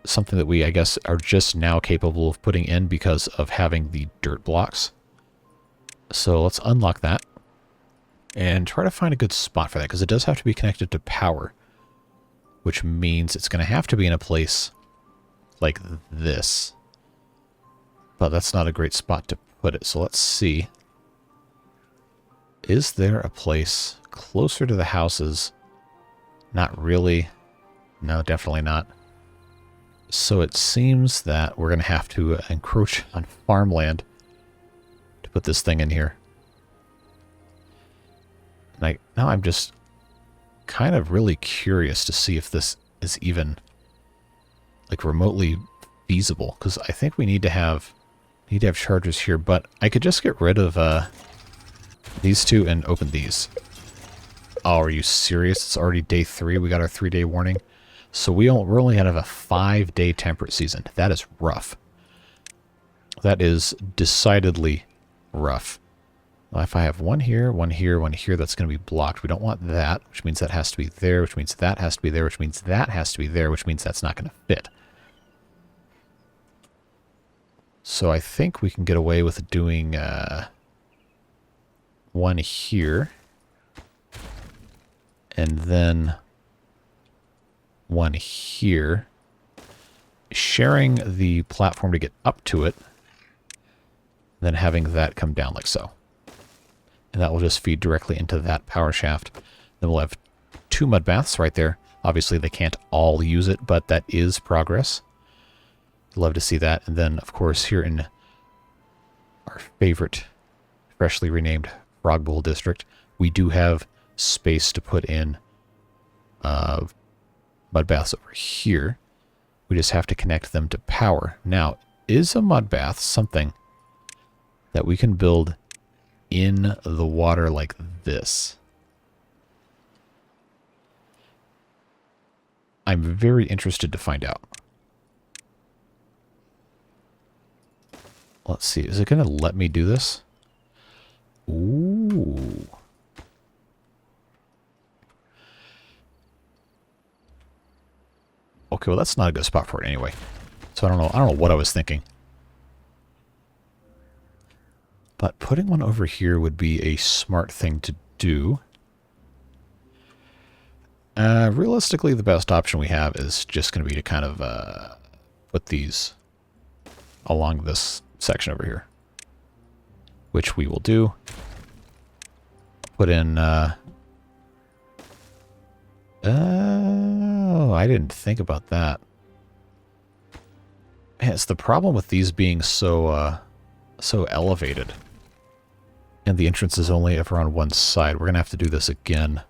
something that we, I guess, are just now capable of putting in because of having the dirt blocks. So let's unlock that and try to find a good spot for that, because it does have to be connected to power, which means it's going to have to be in a place like this. But that's not a great spot to put it. So let's see. Is there a place closer to the houses? Not really. No, definitely not. So it seems that we're going to have to encroach on farmland to put this thing in here. And now I'm just kind of really curious to see if this is even like remotely feasible, because I think we need to have chargers here, but I could just get rid of these two and open these. Oh, are you serious? It's already day 3. We got our 3-day warning. So we're only going to have a 5-day temperate season. That is rough. That is decidedly rough. Well, if I have one here, one here, one here, that's going to be blocked. We don't want that, which means that has to be there, which means that has to be there, which means that has to be there, which means that's not going to fit. So I think we can get away with doing one here. And then one here. Sharing the platform to get up to it. Then having that come down like so. And that will just feed directly into that power shaft. Then we'll have 2 mud baths right there. Obviously they can't all use it, but that is progress. Love to see that. And then, of course, here in our favorite, freshly renamed Frog Bowl district, we do have space to put in mud baths over here. We just have to connect them to power. Now, is a mud bath something that we can build in the water like this? I'm very interested to find out. Let's see. Is it going to let me do this? Ooh. Okay, well that's not a good spot for it anyway. So I don't know what I was thinking. But putting one over here would be a smart thing to do. Realistically, the best option we have is just going to be to kind of put these along this section over here, which we will do. Put in... oh, I didn't think about that. Man, it's the problem with these being so elevated. And the entrance is only ever on one side. We're going to have to do this again.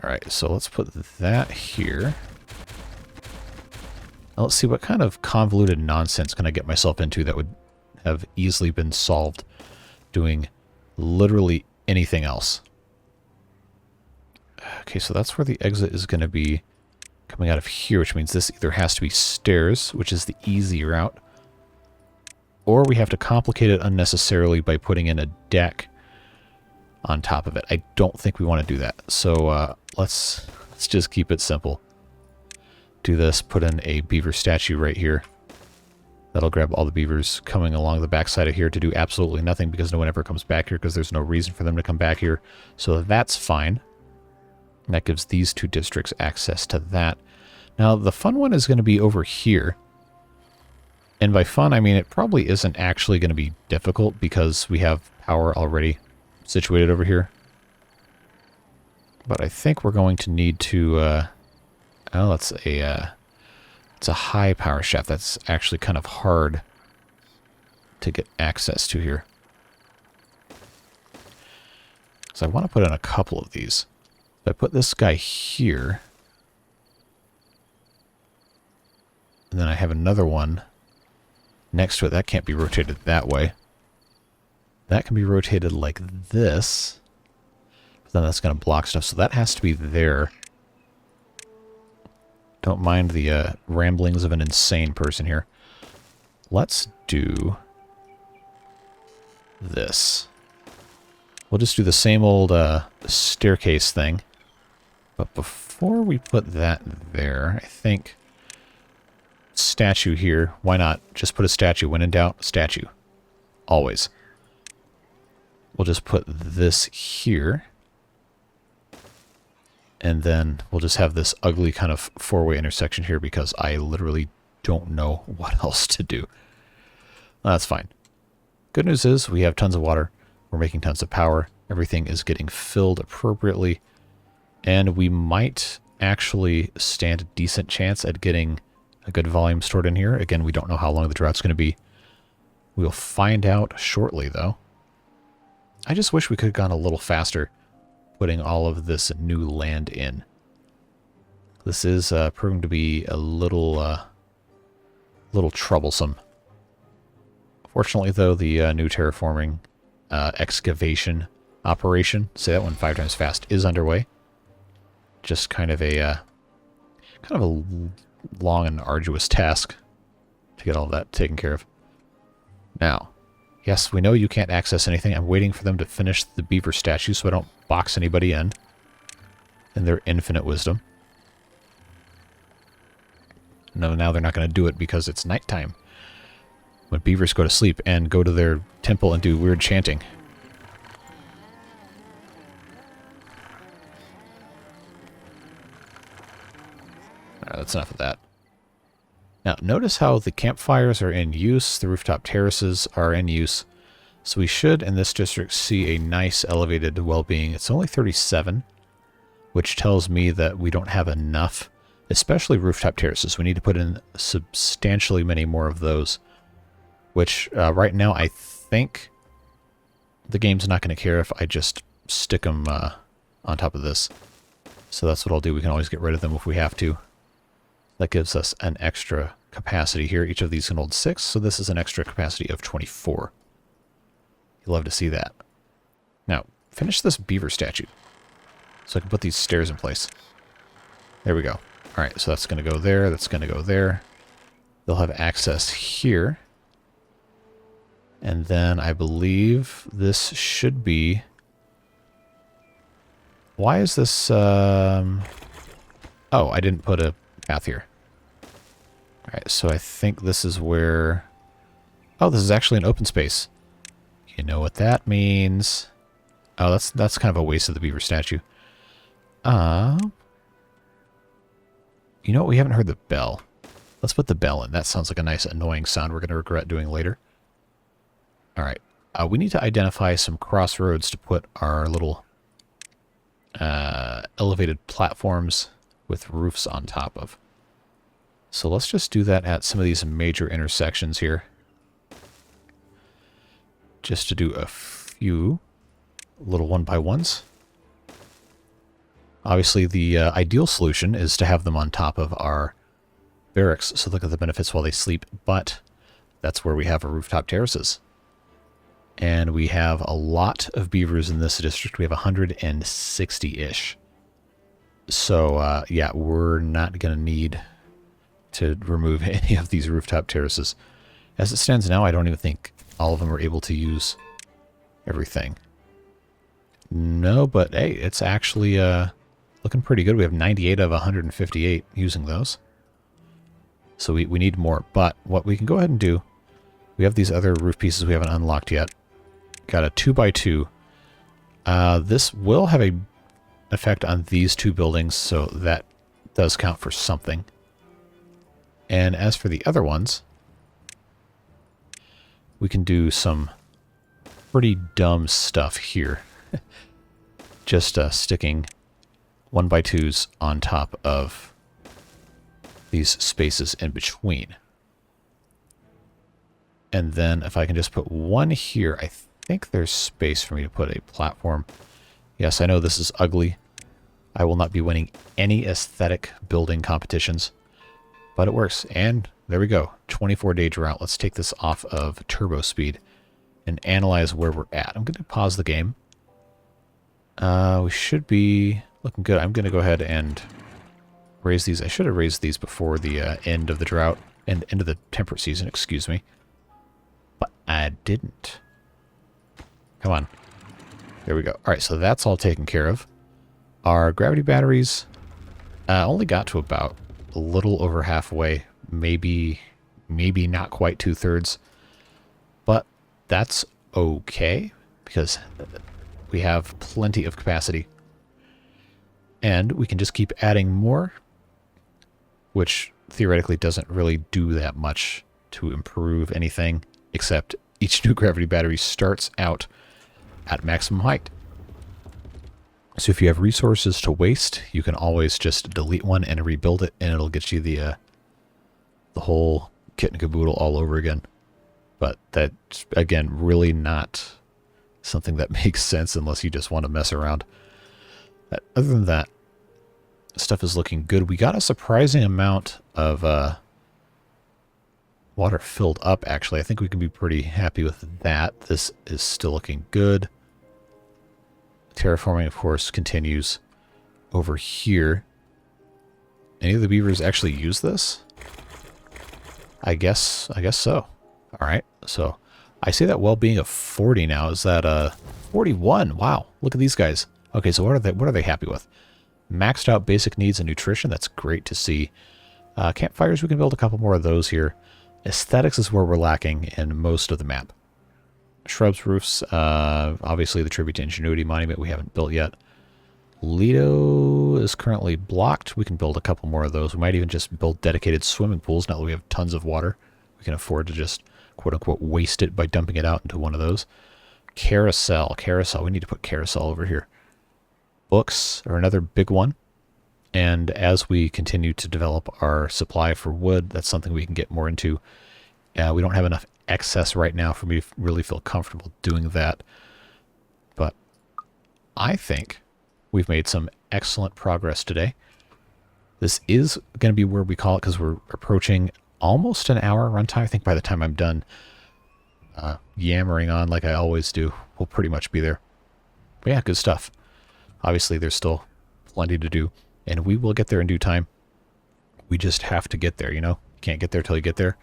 Alright, so let's put that here. Now let's see what kind of convoluted nonsense can I get myself into that would have easily been solved doing literally anything else. Okay, so that's where the exit is going to be coming out of here, which means this either has to be stairs, which is the easy route, or we have to complicate it unnecessarily by putting in a deck on top of it. I don't think we want to do that. So let's just keep it simple. Do this, put in a beaver statue right here. That'll grab all the beavers coming along the backside of here to do absolutely nothing because no one ever comes back here because there's no reason for them to come back here. So that's fine. And that gives these two districts access to that. Now, the fun one is going to be over here. And by fun, I mean it probably isn't actually going to be difficult because we have power already situated over here. But I think we're going to need to... oh, it's a high power shaft. That's actually kind of hard to get access to here. So I want to put in a couple of these. If I put this guy here, and then I have another one next to it, that can't be rotated that way. That can be rotated like this, but then that's going to block stuff, so that has to be there. Don't mind the ramblings of an insane person here. Let's do this. We'll just do the same old staircase thing. But before we put that there, I think statue here. Why not just put a statue? When in doubt, statue. Always. We'll just put this here. And then we'll just have this ugly kind of four-way intersection here because I literally don't know what else to do. That's fine. Good news is we have tons of water. We're making tons of power. Everything is getting filled appropriately. And we might actually stand a decent chance at getting a good volume stored in here. Again, we don't know how long the drought's going to be. We'll find out shortly, though. I just wish we could have gone a little faster putting all of this new land in. This is proving to be a little troublesome. Fortunately, though, the new terraforming excavation operation, say that one 5 times fast, is underway. Just kind of a long and arduous task to get all that taken care of. Now, yes, we know you can't access anything. I'm waiting for them to finish the beaver statue so I don't box anybody in their infinite wisdom. No, now they're not going to do it because it's nighttime. When beavers go to sleep and go to their temple and do weird chanting. Alright, that's enough of that. Now, notice how the campfires are in use, the rooftop terraces are in use. So we should, in this district, see a nice elevated well-being. It's only 37, which tells me that we don't have enough, especially rooftop terraces. We need to put in substantially many more of those, which right now I think the game's not going to care if I just stick them on top of this. So that's what I'll do. We can always get rid of them if we have to. That gives us an extra capacity here. Each of these can hold 6, so this is an extra capacity of 24. You'll love to see that. Now, finish this beaver statue so I can put these stairs in place. There we go. Alright, so that's going to go there, that's going to go there. They'll have access here. And then I believe this should be... Why is this... Oh, I didn't put a path here. Alright, so I think this is where Oh, this is actually an open space. You know what that means. Oh, that's kind of a waste of the beaver statue. You know what? We haven't heard the bell. Let's put the bell in. That sounds like a nice annoying sound we're going to regret doing later. All right. We need to identify some crossroads to put our little elevated platforms with roofs on top of. So let's just do that at some of these major intersections here. Just to do a few little one-by-ones. Obviously, the ideal solution is to have them on top of our barracks, so look at the benefits while they sleep, but that's where we have our rooftop terraces. And we have a lot of beavers in this district. We have 160-ish. So, yeah, we're not going to need to remove any of these rooftop terraces. As it stands now, I don't even think all of them are able to use everything. No, but hey, it's actually looking pretty good. We have 98 of 158 using those. So we need more. But what we can go ahead and do, we have these other roof pieces we haven't unlocked yet. Got a 2x2. This will have an effect on these two buildings, so that does count for something. And as for the other ones, we can do some pretty dumb stuff here. Just sticking 1x2s on top of these spaces in between. And then if I can just put one here, I think there's space for me to put a platform. Yes, I know this is ugly. I will not be winning any aesthetic building competitions, but it works. And there we go, 24-day drought. Let's take this off of turbo speed and analyze where we're at. I'm going to pause the game. We should be looking good. I'm going to go ahead and raise these. I should have raised these before the end of the drought, and end of the temperate season, excuse me. But I didn't. Come on. There we go. All right, so that's all taken care of. Our gravity batteries only got to about a little over halfway, maybe not quite 2/3, but that's okay because we have plenty of capacity, and we can just keep adding more, which theoretically doesn't really do that much to improve anything, except each new gravity battery starts out at maximum height. So if you have resources to waste, you can always just delete one and rebuild it, and it'll get you the whole kit and caboodle all over again. But that's, again, really not something that makes sense unless you just want to mess around. Other than that, stuff is looking good. We got a surprising amount of water filled up, actually. I think we can be pretty happy with that. This is still looking good. Terraforming, of course, continues over here. Any of the beavers actually use this? I guess so. All right, so I see that well-being of 40 now. Is that 41? Wow, look at these guys. Okay, so what are they happy with? Maxed out basic needs and nutrition. That's great to see. Campfires, we can build a couple more of those here. Aesthetics is where we're lacking in most of the map. Shrubs, roofs, obviously the Tribute to Ingenuity monument we haven't built yet. Lido is currently blocked. We can build a couple more of those. We might even just build dedicated swimming pools now that we have tons of water. We can afford to just, quote-unquote, waste it by dumping it out into one of those. Carousel. We need to put carousel over here. Books are another big one. And as we continue to develop our supply for wood, that's something we can get more into. We don't have enough excess right now for me to really feel comfortable doing that. But I think we've made some excellent progress today. This is going to be where we call it because we're approaching almost an hour runtime. I think by the time I'm done yammering on like I always do, we'll pretty much be there. But yeah, good stuff. Obviously, there's still plenty to do, and we will get there in due time. We just have to get there, you know? You can't get there till you get there.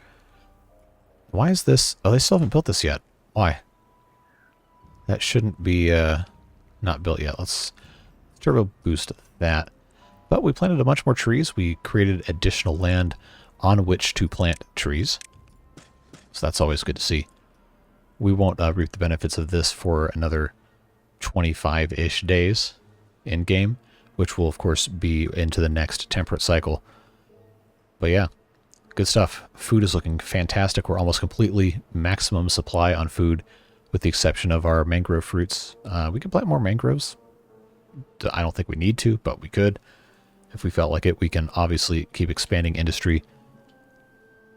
Why is this? Oh, they still haven't built this yet. Why? That shouldn't be not built yet. Let's turbo boost that. But we planted a bunch more trees. We created additional land on which to plant trees. So that's always good to see. We won't reap the benefits of this for another 25-ish days in game, which will of course be into the next temperate cycle. But yeah, good stuff. Food is looking fantastic. We're almost completely maximum supply on food, with the exception of our mangrove fruits. We can plant more mangroves. I don't think we need to, but we could. If we felt like it, we can obviously keep expanding industry.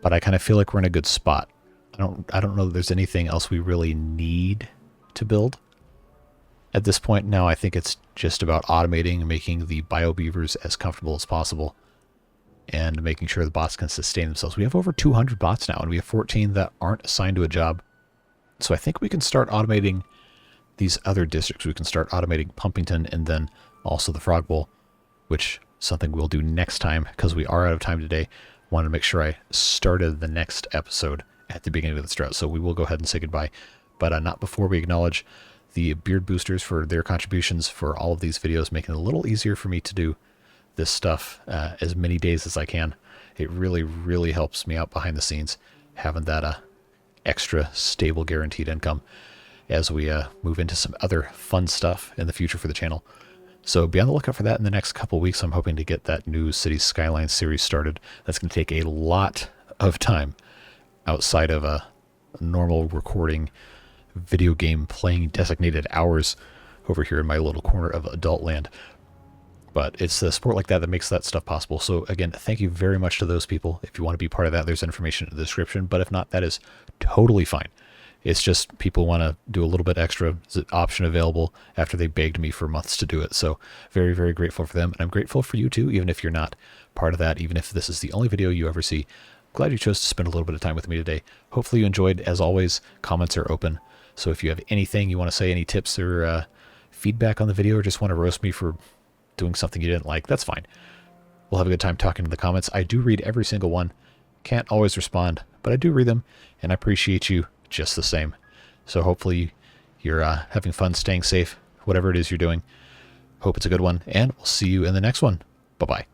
But I kind of feel like we're in a good spot. I don't know that there's anything else we really need to build at this point. Now I think it's just about automating and making the bio beavers as comfortable as possible, and making sure the bots can sustain themselves. We have over 200 bots now, and we have 14 that aren't assigned to a job. So I think we can start automating these other districts. We can start automating Pumpington, and then also the Frog Bowl, which is something we'll do next time because we are out of time today. Wanted to make sure I started the next episode at the beginning of this drought, so we will go ahead and say goodbye, but not before we acknowledge the beard boosters for their contributions for all of these videos, making it a little easier for me to do this stuff as many days as I can. It really, really helps me out behind the scenes, having that extra stable guaranteed income as we move into some other fun stuff in the future for the channel. So be on the lookout for that in the next couple weeks. I'm hoping to get that new City Skyline series started. That's going to take a lot of time outside of a normal recording video game playing designated hours over here in my little corner of adult land. But it's a sport like that that makes that stuff possible. So again, thank you very much to those people. If you want to be part of that, there's information in the description. But if not, that is totally fine. It's just people want to do a little bit extra. It's an option available after they begged me for months to do it. So very, very grateful for them. And I'm grateful for you too, even if you're not part of that, even if this is the only video you ever see. Glad you chose to spend a little bit of time with me today. Hopefully you enjoyed. As always, comments are open. So if you have anything you want to say, any tips or feedback on the video, or just want to roast me for doing something you didn't like, that's fine. We'll have a good time talking in the comments. I do read every single one. Can't always respond, but I do read them, and I appreciate you just the same. So hopefully you're having fun, staying safe, whatever it is you're doing. Hope it's a good one, and we'll see you in the next one. Bye-bye.